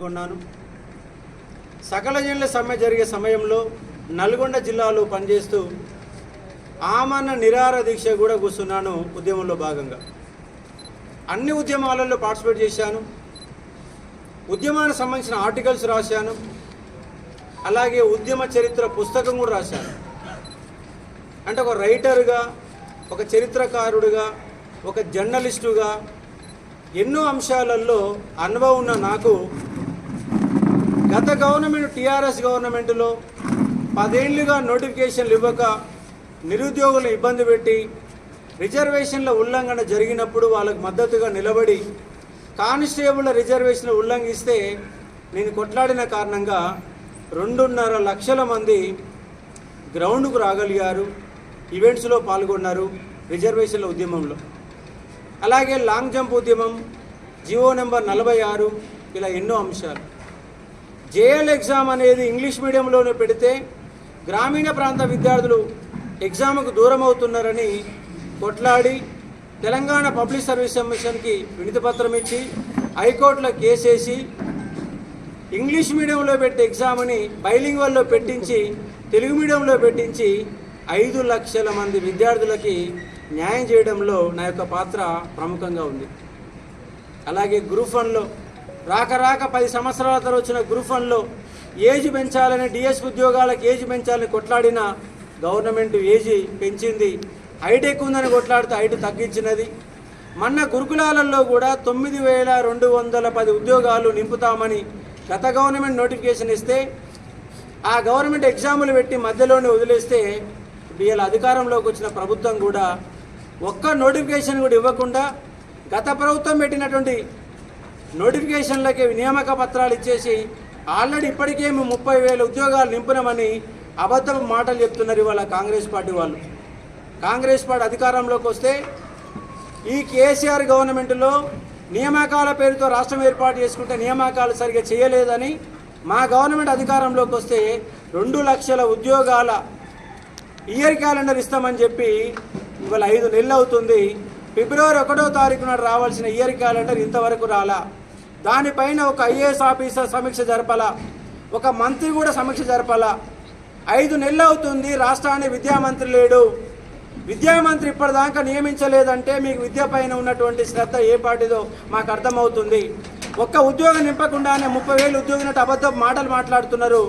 పాల్గొన్నాను. సకల జనుల సమ్మె జరిగే సమయంలో నల్గొండ జిల్లాలో పనిచేస్తూ ఆమరణ నిరాహార దీక్ష కూడా కూర్చున్నాను. ఉద్యమంలో భాగంగా అన్ని ఉద్యమాలలో పార్టిసిపేట్ చేశాను. ఉద్యమానికి సంబంధించిన ఆర్టికల్స్ రాశాను. అలాగే ఉద్యమ చరిత్ర పుస్తకం కూడా రాశాను. అంటే ఒక రైటర్గా, ఒక చరిత్రకారుడిగా, ఒక జర్నలిస్టుగా ఎన్నో అంశాలలో అనుభవం ఉన్న నాకు గత గవర్నమెంట్ టీఆర్ఎస్ గవర్నమెంట్లో 10 ఏళ్లుగా నోటిఫికేషన్లు ఇవ్వక నిరుద్యోగులను ఇబ్బంది పెట్టి రిజర్వేషన్ల ఉల్లంఘన జరిగినప్పుడు వాళ్ళకు మద్దతుగా నిలబడి కానిస్టేబుల్ రిజర్వేషన్లు ఉల్లంఘిస్తే నేను కొట్లాడిన కారణంగా 2.5 లక్షల మంది గ్రౌండ్కు రాగలిగారు, ఈవెంట్స్లో పాల్గొన్నారు రిజర్వేషన్ల ఉద్యమంలో. అలాగే లాంగ్ జంప్ ఉద్యమం, జియో నెంబర్ 46, ఇలా ఎన్నో అంశాలు. జేఎల్ ఎగ్జామ్ అనేది ఇంగ్లీష్ మీడియంలోనే పెడితే గ్రామీణ ప్రాంత విద్యార్థులు ఎగ్జామ్కు దూరం అవుతున్నారని కొట్లాడి తెలంగాణ పబ్లిక్ సర్వీస్ కమిషన్కి వినతిపత్రం ఇచ్చి హైకోర్టులో కేసేసి ఇంగ్లీష్ మీడియంలో పెట్టే ఎగ్జామ్ని బైలింగ్వల్లో పెట్టించి తెలుగు మీడియంలో పెట్టించి 5 లక్షల మంది విద్యార్థులకి న్యాయం చేయడంలో నా యొక్క పాత్ర ప్రముఖంగా ఉంది. అలాగే గ్రూప్ 1లో రాక 10 సంవత్సరాల తర్వాత వచ్చిన గ్రూప్ 1లో ఏజ్ పెంచాలని, డిఎస్ ఉద్యోగాలకు ఏజ్ పెంచాలని కొట్లాడిన గవర్నమెంట్ ఏజ్ పెంచింది. హైట్ ఎక్కువ ఉందని కొట్లాడితే హైట్ తగ్గించినది. మొన్న గురుకులాలలో కూడా 9,210 ఉద్యోగాలు నింపుతామని గత గవర్నమెంట్ నోటిఫికేషన్ ఇస్తే ఆ గవర్నమెంట్ ఎగ్జాములు పెట్టి మధ్యలోనే వదిలేస్తే వీళ్ళ అధికారంలోకి వచ్చిన ప్రభుత్వం కూడా ఒక్క నోటిఫికేషన్ కూడా ఇవ్వకుండా గత ప్రభుత్వం పెట్టినటువంటి నోటిఫికేషన్లకి నియామక పత్రాలు ఇచ్చేసి ఆల్రెడీ ఇప్పటికే మేము 30,000 ఉద్యోగాలు నింపునామని అబద్ధపు మాటలు చెప్తున్నారు ఇవాళ కాంగ్రెస్ పార్టీ వాళ్ళు. కాంగ్రెస్ పార్టీ అధికారంలోకి వస్తే ఈ కేసీఆర్ గవర్నమెంట్లో నియామకాల పేరుతో రాష్ట్రం ఏర్పాటు చేసుకుంటే నియామకాలు సరిగ్గా చేయలేదని మా గవర్నమెంట్ అధికారంలోకి వస్తే 2 లక్షల ఉద్యోగాల ఇయర్ క్యాలెండర్ ఇస్తామని చెప్పి ఇవాళ 5 నెలలు అవుతుంది. ఫిబ్రవరి 1వ తారీఖు నాడు రావాల్సిన ఇయర్ క్యాలెండర్ ఇంతవరకు రాలా. దానిపైన ఒక ఐఏఎస్ ఆఫీసర్ సమీక్ష జరపాలా, ఒక మంత్రి కూడా సమీక్ష జరపాలా. 5 నెలలు అవుతుంది, రాష్ట్రానికి విద్యామంత్రి లేడు. విద్యామంత్రి ఇప్పటిదాకా నియమించలేదంటే మీకు విద్య పైన ఉన్నటువంటి శ్రద్ధ ఏ పార్టీదో మాకు అర్థమవుతుంది. ఒక్క ఉద్యోగం నింపకుండానే 30,000 ఉద్యోగినట్టు అబద్ధపు మాటలు మాట్లాడుతున్నారు.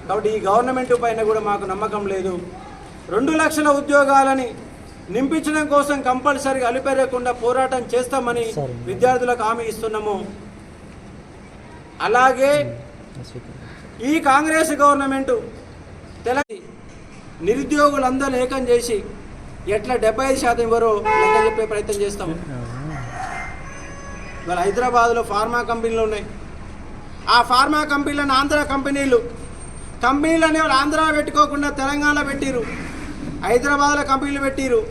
కాబట్టి ఈ గవర్నమెంట్ పైన కూడా మాకు నమ్మకం లేదు. 2 లక్షల ఉద్యోగాలని నింపించడం కోసం కంపల్సరీగా అలుపెరగకుండా పోరాటం చేస్తామని విద్యార్థులకు హామీ ఇస్తున్నాము. అలాగే ఈ కాంగ్రెస్ గవర్నమెంట్ నిరుద్యోగులందరూ ఏకం చేసి ఎట్లా 75% ఇవ్వరో లెక్క చెప్పే ప్రయత్నం చేస్తాము. ఇవాళ హైదరాబాద్లో ఫార్మా కంపెనీలు ఉన్నాయి. ఆ ఫార్మా కంపెనీలను ఆంధ్ర కంపెనీలు అనేవాళ్ళు ఆంధ్ర పెట్టుకోకుండా తెలంగాణలో పెట్టిరు. హైదరాబాద్లో కంపెనీలు పెట్టిరు.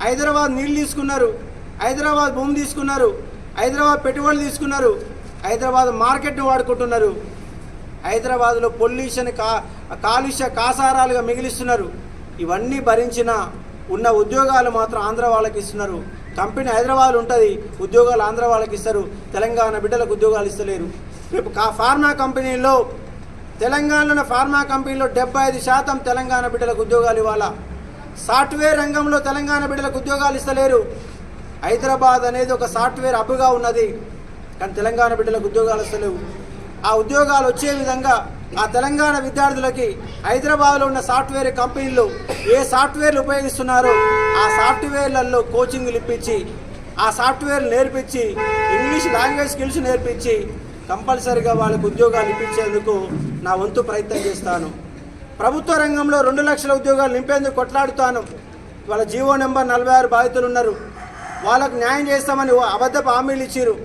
హైదరాబాద్ నీళ్ళు తీసుకున్నారు, హైదరాబాద్ భూమి తీసుకున్నారు, హైదరాబాద్ పెట్టుబడులు తీసుకున్నారు, హైదరాబాద్ మార్కెట్ను వాడుకుంటున్నారు. హైదరాబాద్లో పొల్యూషన్ కాలుష్య కాసారాలుగా మిగిలిస్తున్నారు. ఇవన్నీ భరించిన ఉన్న ఉద్యోగాలు మాత్రం ఆంధ్ర వాళ్ళకి ఇస్తున్నారు. కంపెనీ హైదరాబాద్ ఉంటుంది, ఉద్యోగాలు ఆంధ్ర వాళ్ళకి ఇస్తారు. తెలంగాణ బిడ్డలకు ఉద్యోగాలు ఇస్తలేరు. రేపు ఫార్మా కంపెనీలో తెలంగాణలో ఫార్మా కంపెనీలో 75% తెలంగాణ బిడ్డలకు ఉద్యోగాలు ఇవ్వాలా. సాఫ్ట్వేర్ రంగంలో తెలంగాణ బిడ్డలకు ఉద్యోగాలు ఇస్తలేరు. హైదరాబాద్ అనేది ఒక సాఫ్ట్వేర్ హబ్గా ఉన్నది, కానీ తెలంగాణ బిడ్డలకు ఉద్యోగాలు ఇస్తలేవు. ఆ ఉద్యోగాలు వచ్చే విధంగా ఆ తెలంగాణ విద్యార్థులకి హైదరాబాద్లో ఉన్న సాఫ్ట్వేర్ కంపెనీలు ఏ సాఫ్ట్వేర్లు ఉపయోగిస్తున్నారో ఆ సాఫ్ట్వేర్లలో కోచింగ్లు ఇప్పించి, ఆ సాఫ్ట్వేర్ నేర్పించి, ఇంగ్లీష్ లాంగ్వేజ్ స్కిల్స్ నేర్పించి కంపల్సరీగా వాళ్ళకు ఉద్యోగాలు ఇప్పించేందుకు నా వంతు ప్రయత్నం చేస్తాను. ప్రభుత్వ రంగంలో 2 లక్షల ఉద్యోగాలు నింపేందుకు కొట్లాడుతాను. వాళ్ళ జియో నెంబర్ 46 బాధితులు ఉన్నారు. వాళ్ళకు న్యాయం చేస్తామని అబద్ధపు హామీలు ఇచ్చారు.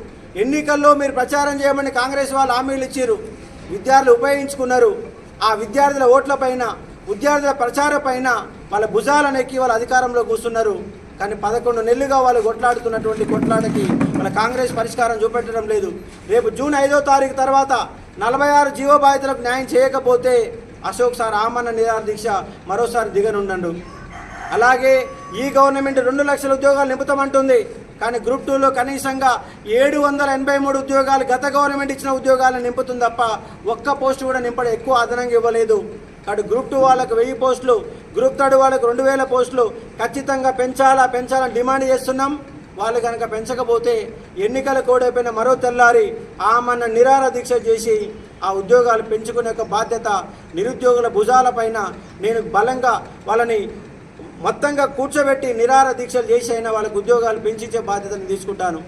ఎన్నికల్లో మీరు ప్రచారం చేయమని కాంగ్రెస్ వాళ్ళు హామీలు ఇచ్చారు. విద్యార్థులు ఉపయోగించుకున్నారు. ఆ విద్యార్థుల ఓట్ల పైన, విద్యార్థుల ప్రచారం పైన వాళ్ళ భుజాలను ఎక్కి వాళ్ళ అధికారంలో కూర్చున్నారు. కానీ 11 నెలలుగా వాళ్ళు కొట్లాడుతున్నటువంటి కొట్లాటకి వాళ్ళ కాంగ్రెస్ పరిష్కారం చూపెట్టడం లేదు. రేపు జూన్ 5వ తారీఖు తర్వాత 46 జీవో బాధితులకు న్యాయం చేయకపోతే అశోక్ సార్ ఆమరణ నిరాహార దీక్ష మరోసారి దిగనుండండు. అలాగే ఈ గవర్నమెంట్ 2 లక్షల ఉద్యోగాలు నింపుతామంటుంది, కానీ గ్రూప్ 2లో కనీసంగా 783 ఉద్యోగాలు గత గవర్నమెంట్ ఇచ్చిన ఉద్యోగాలను నింపుతుంది తప్ప ఒక్క పోస్టు కూడా నింపడం, ఎక్కువ అదనంగా ఇవ్వలేదు. కాబట్టి గ్రూప్ 2 వాళ్ళకు 1000 పోస్టులు, గ్రూప్ 3 వాళ్ళకు 2000 పోస్టులు ఖచ్చితంగా పెంచాలని డిమాండ్ చేస్తున్నాం. వాళ్ళు కనుక పెంచకపోతే ఎన్నికల కోడ్ అయిపోయిన మరో తెల్లారి ఆమన్న నిరాహార దీక్ష చేసి ఆ ఉద్యోగాలు పెంచుకునే ఒక బాధ్యత నిరుద్యోగుల భుజాలపైన నేను బలంగా వాళ్ళని మొత్తంగా కూర్చోబెట్టి నిరాహార దీక్షలు చేసి అయినా వాళ్ళకు ఉద్యోగాలు పెంచించే బాధ్యతను తీసుకుంటాను.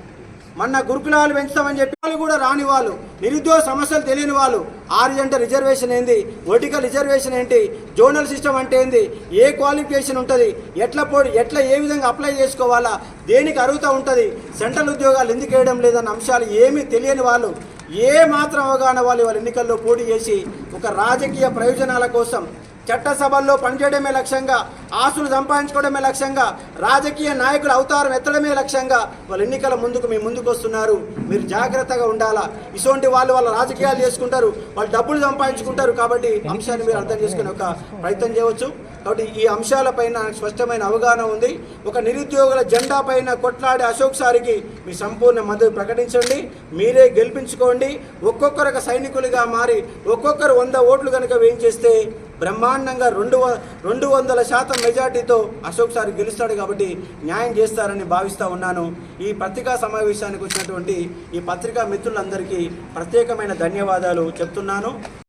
మొన్న గురుకులాలు పెంచుతామని చెప్పి వాళ్ళు కూడా రాని వాళ్ళు, నిరుద్యోగ సమస్యలు తెలియని వాళ్ళు, ఆర్జెంట్ రిజర్వేషన్ ఏంది, వర్టికల్ రిజర్వేషన్ ఏంటి, జోనల్ సిస్టమ్ అంటే ఏంది, ఏ క్వాలిఫికేషన్ ఉంటుంది, ఎట్లా ఏ విధంగా అప్లై చేసుకోవాలా, దేనికి అర్హత ఉంటుంది, సెంట్రల్ ఉద్యోగాలు ఎందుకు వేయడం లేదన్న అంశాలు ఏమీ తెలియని వాళ్ళు, ఏ మాత్రం అవగాహన వాళ్ళ ఎన్నికల్లో పోటీ చేసి ఒక రాజకీయ ప్రయోజనాల కోసం చట్టసభల్లో పనిచేయడమే లక్ష్యంగా, ఆస్తులు సంపాదించుకోవడమే లక్ష్యంగా, రాజకీయ నాయకులు అవతారం ఎత్తడమే లక్ష్యంగా వాళ్ళ ఎన్నికల మీ ముందుకు వస్తున్నారు. మీరు జాగ్రత్తగా ఉండాలా. ఇటువంటి వాళ్ళ రాజకీయాలు చేసుకుంటారు, వాళ్ళు డబ్బులు సంపాదించుకుంటారు. కాబట్టి అంశాన్ని మీరు అర్థం చేసుకునే ఒక ప్రయత్నం చేయవచ్చు. కాబట్టి ఈ అంశాలపైన స్పష్టమైన అవగాహన ఉంది. ఒక నిరుద్యోగుల జెండా పైన కొట్లాడే అశోక్ సారికి మీ సంపూర్ణ మద్దతు ప్రకటించండి, మీరే గెలిపించుకోండి. ఒక్కొక్కరు ఒక సైనికులుగా మారి ఒక్కొక్కరు 100 ఓట్లు కనుక వేయించేస్తే బ్రహ్మాండంగా 200% మెజార్టీతో అశోక్ సార్ గెలుస్తాడు. కాబట్టి న్యాయం చేస్తారని భావిస్తూ ఉన్నాను. ఈ పత్రికా సమావేశానికి వచ్చినటువంటి ఈ పత్రికా మిత్రులందరికీ ప్రత్యేకమైన ధన్యవాదాలు చెప్తున్నాను.